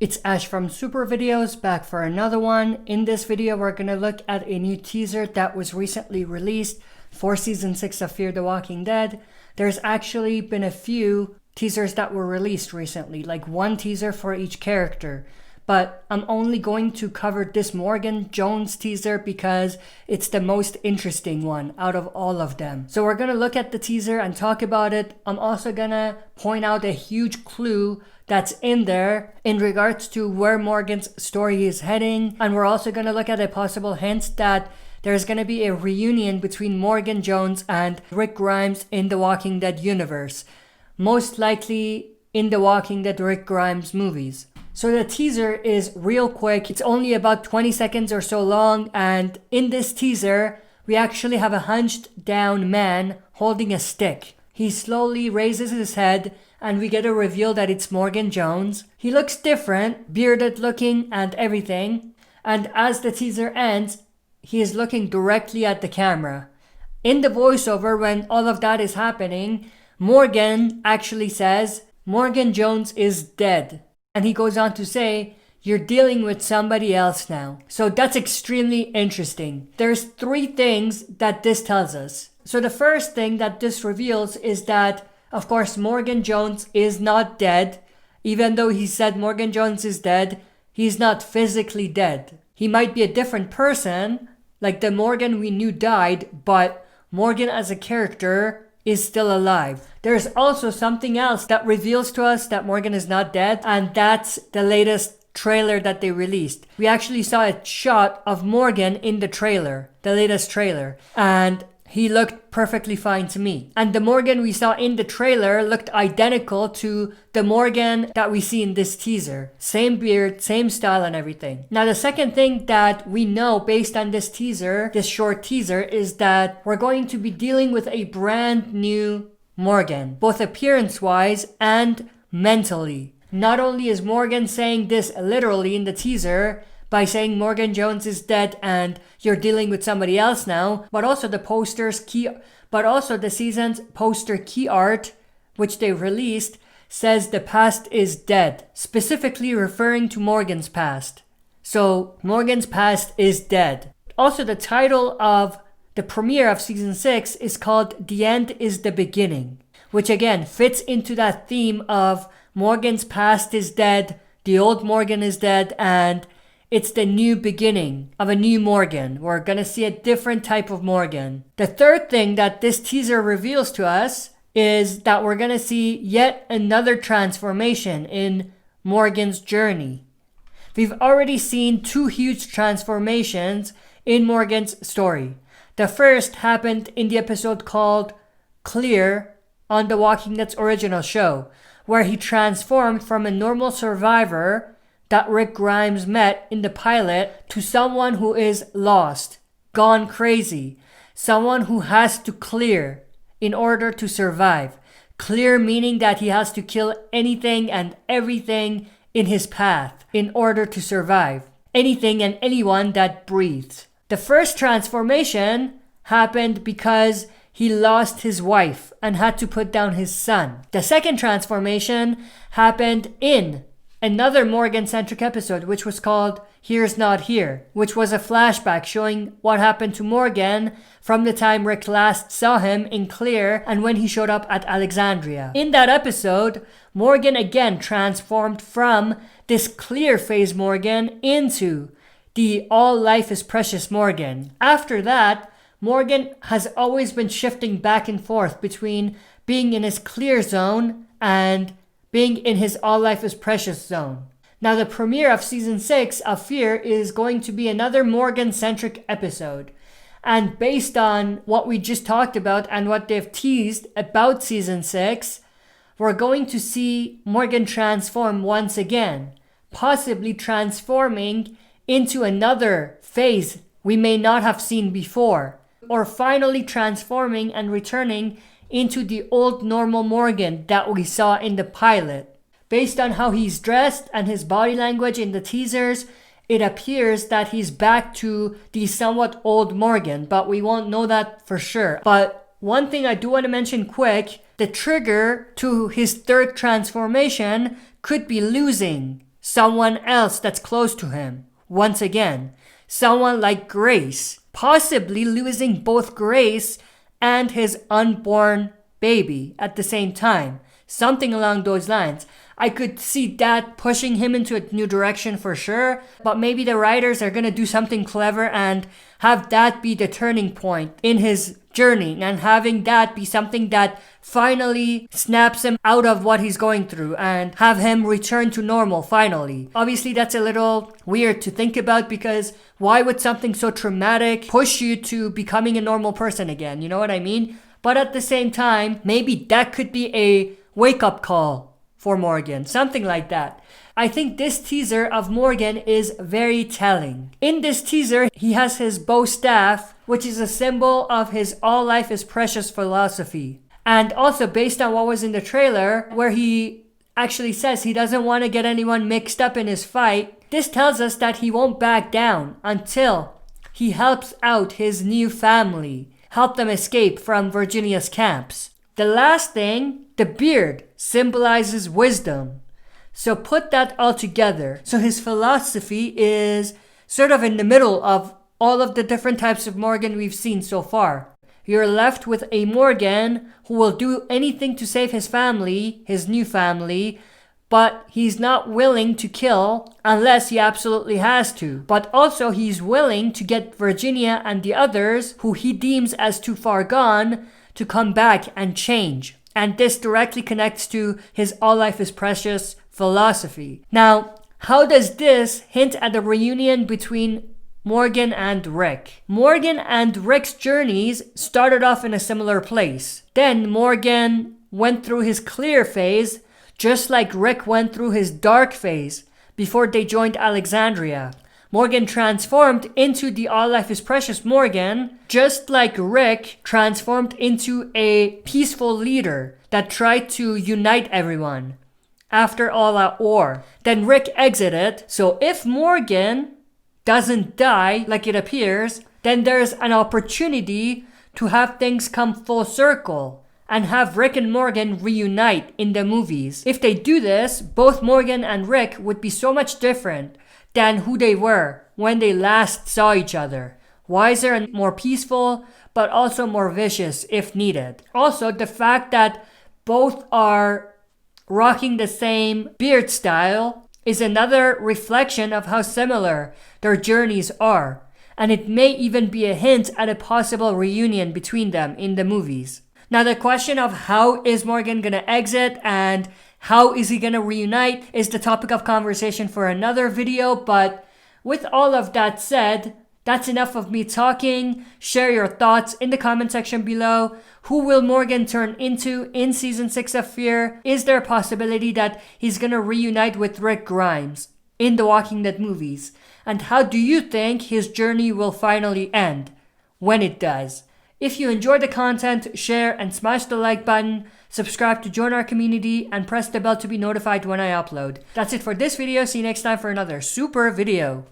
It's Ash from Super Videos, back for another one. In this video, we're going to look at a new teaser that was recently released for Season 6 of Fear the Walking Dead. There's actually been a few teasers that were released recently, like one teaser for each character. But I'm only going to cover this Morgan Jones teaser because it's the most interesting one out of all of them. So we're going to look at the teaser and talk about it. I'm also going to point out a huge clue that's in there in regards to where Morgan's story is heading. And we're also going to look at a possible hint that there's going to be a reunion between Morgan Jones and Rick Grimes in the Walking Dead universe. Most likely in the Walking Dead Rick Grimes movies. So the teaser is real quick. It's only about 20 seconds or so long. And in this teaser, we actually have a hunched down man holding a stick. He slowly raises his head and we get a reveal that it's Morgan Jones. He looks different, bearded looking and everything. And as the teaser ends, he is looking directly at the camera. In the voiceover, when all of that is happening, Morgan actually says, "Morgan Jones is dead." And he goes on to say, "You're dealing with somebody else now." So that's extremely interesting. There's three things that this tells us. So the first thing that this reveals is that, of course, Morgan Jones is not dead. Even though he said Morgan Jones is dead, he's not physically dead. He might be a different person, like the Morgan we knew died, but Morgan as a character is still alive. There's also something else that reveals to us that Morgan is not dead, and that's the latest trailer that they released. We actually saw a shot of Morgan in the trailer, the latest trailer, and he looked perfectly fine to me. And the Morgan we saw in the trailer looked identical to the Morgan that we see in this teaser. Same beard, same style and everything. Now the second thing that we know based on this teaser, this short teaser, is that we're going to be dealing with a brand new Morgan, both appearance-wise and mentally. Not only is Morgan saying this literally in the teaser, by saying Morgan Jones is dead and you're dealing with somebody else now, but also the season's poster key art, which they released, says the past is dead, specifically referring to Morgan's past. So Morgan's past is dead. Also, the title of the premiere of season 6 is called The End is the Beginning, which again fits into that theme of Morgan's past is dead, the old Morgan is dead, and it's the new beginning of a new Morgan. We're going to see a different type of Morgan. The third thing that this teaser reveals to us is that we're going to see yet another transformation in Morgan's journey. We've already seen two huge transformations in Morgan's story. The first happened in the episode called Clear on The Walking Dead's original show, where he transformed from a normal survivor that Rick Grimes met in the pilot to someone who is lost, gone crazy, someone who has to clear in order to survive. Clear meaning that he has to kill anything and everything in his path in order to survive. Anything and anyone that breathes. The first transformation happened because he lost his wife and had to put down his son. The second transformation happened in another Morgan-centric episode, which was called Here's Not Here, which was a flashback showing what happened to Morgan from the time Rick last saw him in Clear and when he showed up at Alexandria. In that episode, Morgan again transformed from this Clear phase Morgan into the all life is precious Morgan. After that, Morgan has always been shifting back and forth between being in his Clear zone and being in his all life is precious zone. Now the premiere of season 6 of Fear is going to be another Morgan-centric episode. And based on what we just talked about and what they've teased about season 6, we're going to see Morgan transform once again, possibly transforming into another phase we may not have seen before, or finally transforming and returning into the old normal Morgan that we saw in the pilot. Based on how he's dressed and his body language in the teasers, it appears that he's back to the somewhat old Morgan, but we won't know that for sure. But one thing I do want to mention quick, the trigger to his third transformation could be losing someone else that's close to him. Once again, someone like Grace, possibly losing both Grace and his unborn baby at the same time. Something along those lines. I could see that pushing him into a new direction for sure, but maybe the writers are gonna do something clever and have that be the turning point in his journey, and having that be something that finally snaps him out of what he's going through and have him return to normal finally. Obviously, that's a little weird to think about, because why would something so traumatic push you to becoming a normal person again? You know what I mean? But at the same time, maybe that could be a wake-up call for Morgan, something like that. I think this teaser of Morgan is very telling. In this teaser, he has his bow staff, which is a symbol of his all life is precious philosophy. And also based on what was in the trailer, where he actually says he doesn't want to get anyone mixed up in his fight, this tells us that he won't back down until he helps out his new family, help them escape from Virginia's camps. The last thing, the beard symbolizes wisdom. So put that all together. So his philosophy is sort of in the middle of all of the different types of Morgan we've seen so far. You're left with a Morgan who will do anything to save his family, his new family, but he's not willing to kill unless he absolutely has to. But also he's willing to get Virginia and the others who he deems as too far gone to come back and change. And this directly connects to his all life is precious philosophy. Now, how does this hint at a reunion between Morgan and Rick? Morgan and Rick's journeys started off in a similar place. Then Morgan went through his clear phase, just like Rick went through his dark phase before they joined Alexandria. Morgan transformed into the All Life is Precious Morgan, just like Rick transformed into a peaceful leader that tried to unite everyone after all out war. Then Rick exited, so if Morgan doesn't die like it appears, then there's an opportunity to have things come full circle and have Rick and Morgan reunite in the movies. If they do this, both Morgan and Rick would be so much different than who they were when they last saw each other. Wiser and more peaceful, but also more vicious if needed. Also, the fact that both are rocking the same beard style is another reflection of how similar their journeys are. And it may even be a hint at a possible reunion between them in the movies. Now, the question of how is Morgan gonna exit and how is he gonna reunite is the topic of conversation for another video, but with all of that said, that's enough of me talking. Share your thoughts in the comment section below. Who will Morgan turn into in Season 6 of Fear? Is there a possibility that he's gonna reunite with Rick Grimes in the Walking Dead movies? And how do you think his journey will finally end when it does? If you enjoyed the content, share and smash the like button, subscribe to join our community, and press the bell to be notified when I upload. That's it for this video. See you next time for another super video.